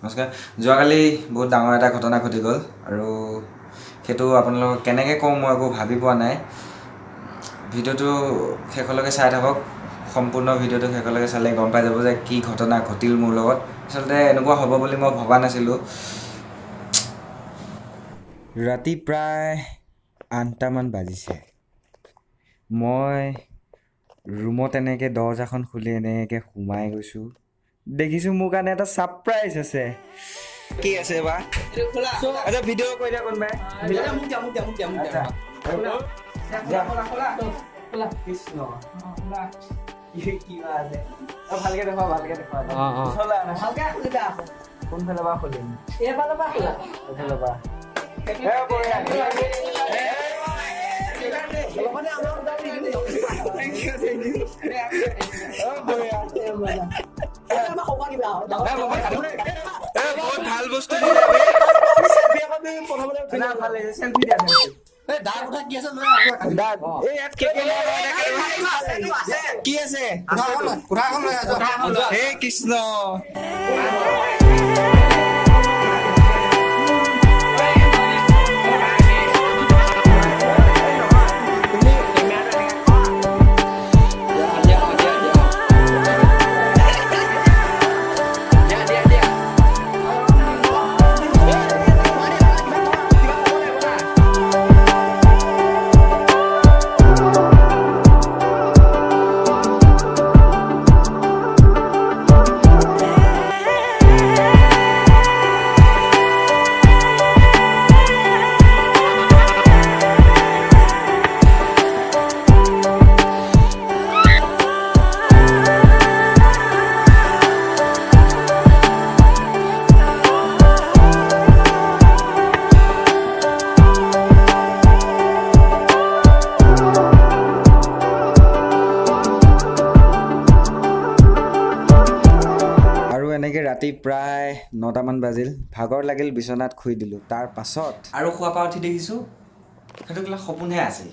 নমস্কাৰ। যোৱাকালি বহুত ডাঙৰ এটা ঘটনা ঘটি গ'ল আৰু সেইটো আপোনালোকক কেনেকৈ কওঁ মই একো ভাবি পোৱা নাই। ভিডিঅ'টো শেষলৈকে চাই থাকক। সম্পূৰ্ণ ভিডিঅ'টো শেষলৈকে চালে গম পাই যাব যে কি ঘটনা ঘটিল মোৰ লগত। আচলতে এনেকুৱা হ'ব বুলি মই ভবা নাছিলোঁ। ৰাতি প্ৰায় 8টামান বাজিছে। মই ৰুমত এনেকৈ দৰজাখন খুলি এনেকৈ সোমাই গৈছোঁ। দেখিছোঁ মোৰ কাৰণে এটা ছাৰপ্ৰাইজ আছে। কি আছে বা? আচ্ছা ভিডিঅ' কৈ দিয়া কোনোবাই। কৃষ্ণ কিবা আছে ভালকে দেখুৱা কোনফালে পৰা খুলিম এইফালৰ পৰা ভাল বস্তু কি আছে কৃষ্ণ এনেকৈ ৰাতি প্ৰায় 9টামান বাজিল। ভাগৰ লাগিল, বিচনাত শুই দিলোঁ। তাৰ পাছত আৰু শুৱাৰ পৰা উঠি দেখিছোঁ সেইটো কিবা সপোনহে আছিল।